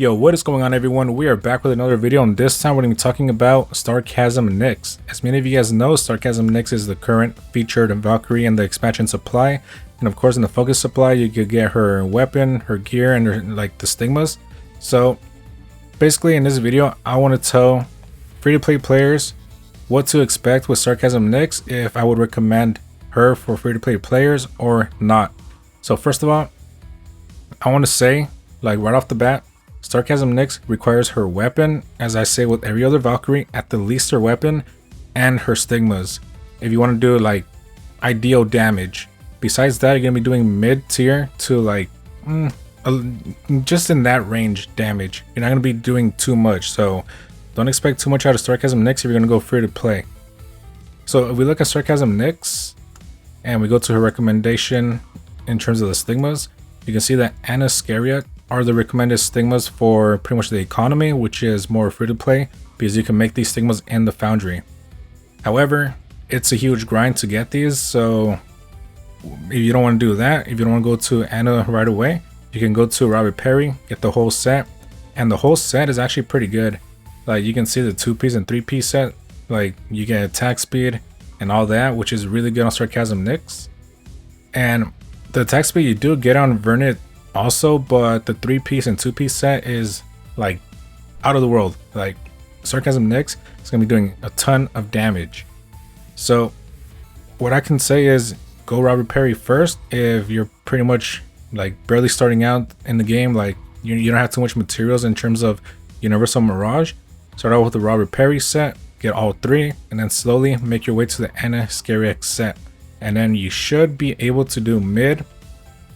Yo, what is going on, everyone? We are back with another video, and this time we're going to be talking about Starchasm Nyx. As many of you guys know, Starchasm Nyx is the current featured Valkyrie in the expansion supply, and of course in the focus supply you could get her weapon, her gear, and her, like the stigmas. So basically in this video I want to tell free-to-play players what to expect with Starchasm Nyx, if I would recommend her for free-to-play players or not. So first of all, I want to say, like right off the bat, Starchasm Nyx requires her weapon, as I say with every other Valkyrie, at the least her weapon and her stigmas, if you want to do like ideal damage. Besides that, you're going to be doing mid tier to like just in that range damage. You're not going to be doing too much, so don't expect too much out of Starchasm Nyx if you're going to go free to play. So if we look at Starchasm Nyx and we go to her recommendation in terms of the stigmas, you can see that Anna Scaria are the recommended stigmas for pretty much the economy, which is more free to play because you can make these stigmas in the foundry. However, it's a huge grind to get these, so if you don't want to do that, if you don't want to go to Anna right away, you can go to Robert Perry, get the whole set, and the whole set is actually pretty good. Like you can see the 2Ps and 3P set, like you get attack speed and all that, which is really good on Starchasm Nyx. And the attack speed you do get on Vernet also, but the 3-piece and 2-piece set is like out of the world. Like Starchasm Nyx is gonna be doing a ton of damage. So what I can say is go Robert Perry first if you're pretty much like barely starting out in the game, like you don't have too much materials in terms of Universal Mirage. Start out with the Robert Perry set, get all three, and then slowly make your way to the Anna Scaria set, and then you should be able to do mid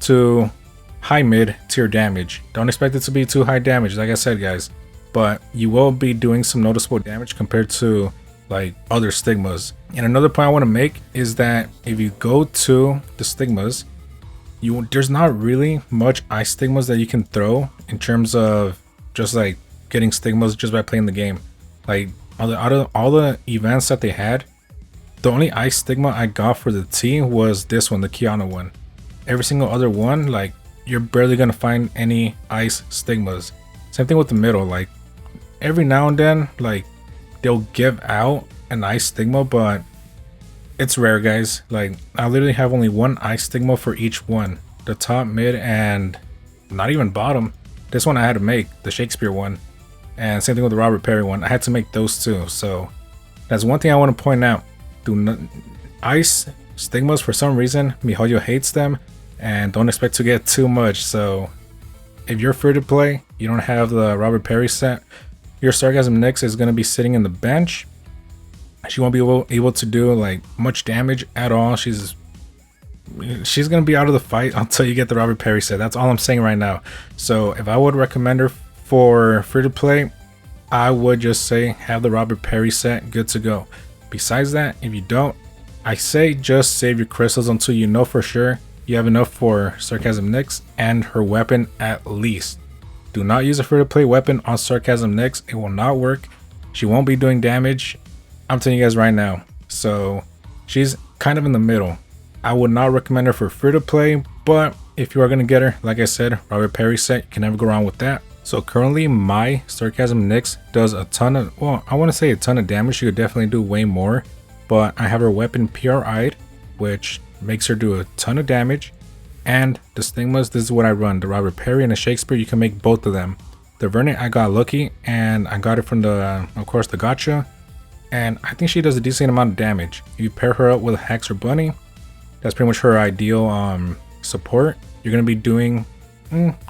to high mid tier damage. Don't expect it to be too high damage, like I said, guys, but you will be doing some noticeable damage compared to like other stigmas. And another point I want to make is that if you go to the stigmas, there's not really much ice stigmas that you can throw in terms of just like getting stigmas just by playing the game. Like out of all the events that they had, the only ice stigma I got for the T was this one, the Kiana one. Every single other one, like you're barely gonna find any ice stigmas. Same thing with the middle, like every now and then like they'll give out an ice stigma, but it's rare, guys. Like I literally have only one ice stigma for each one, the top, mid, and not even bottom. This one I had to make, the Shakespeare one, and same thing with the Robert Perry one. I had to make those two. So that's one thing I want to point out. Do not ice stigmas, for some reason miHoYo hates them, and don't expect to get too much. So if you're free to play, you don't have the Robert Perry set, your Starchasm Nyx is going to be sitting in the bench. She won't be able to do like much damage at all. She's going to be out of the fight until you get the Robert Perry set. That's all I'm saying right now. So if I would recommend her for free to play, I would just say have the Robert Perry set good to go. Besides that, if you don't, I say just save your crystals until you know for sure you have enough for Starchasm Nyx and her weapon at least. Do not use a free to play weapon on Starchasm Nyx. It will not work. She won't be doing damage. I'm telling you guys right now. So she's kind of in the middle. I would not recommend her for free to play, but if you are going to get her, like I said, Robert Perry set, you can never go wrong with that. So currently my Starchasm Nyx does a ton of, well, I want to say a ton of damage. She could definitely do way more, but I have her weapon PRI'd, which makes her do a ton of damage. And the stigmas, this is what I run, the Robert Perry and the Shakespeare. You can make both of them. The Vernet, I got lucky and I got it from the, of course, the gacha, and I think she does a decent amount of damage. If you pair her up with Hex or Bunny, that's pretty much her ideal support. You're going to be doing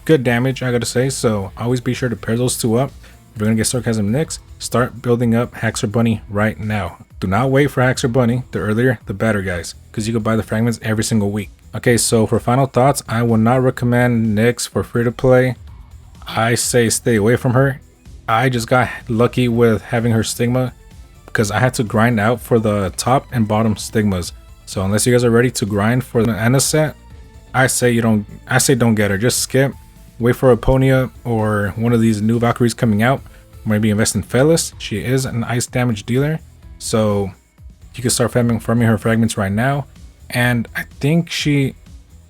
good damage, I gotta say. So always be sure to pair those two up. If you're gonna get Starchasm Nyx, start building up Hex or Bunny right now. Do not wait for Hex or Bunny. The earlier the better, guys, because you can buy the fragments every single week. Okay, so for final thoughts, I would not recommend Nyx for free to play. I say stay away from her. I just got lucky with having her stigma because I had to grind out for the top and bottom stigmas. So unless you guys are ready to grind for the Anna set, I say don't get her. Just skip. Wait for Aponia or one of these new Valkyries coming out. Maybe invest in Felis. She is an ice damage dealer, so you can start farming her fragments right now. And I think she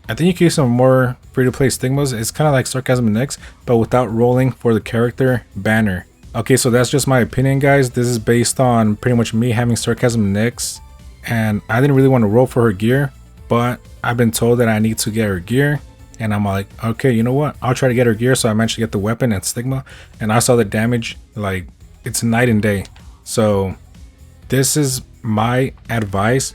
I think you can use some more free-to-play stigmas. It's kind of like Starchasm Nyx, but without rolling for the character banner. Okay, so that's just my opinion, guys. This is based on pretty much me having Starchasm Nyx, and I didn't really want to roll for her gear, but I've been told that I need to get her gear, and I'm like, okay, you know what? I'll try to get her gear. So I managed to get the weapon and Stigma, and I saw the damage, like, it's night and day. So this is my advice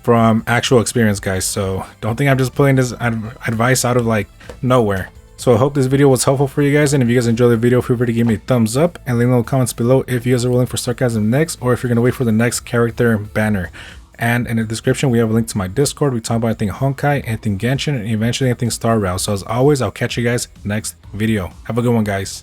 from actual experience, guys. So don't think I'm just pulling this advice out of like nowhere. So I hope this video was helpful for you guys, and if you guys enjoyed the video, feel free to give me a thumbs up and leave in the comments below if you guys are rolling for Starchasm Nyx or if you're gonna wait for the next character banner. And in the description we have a link to my Discord. We talk about anything Honkai, anything Genshin, and eventually anything Star Rail. So as always, I'll catch you guys next video. Have a good one, guys.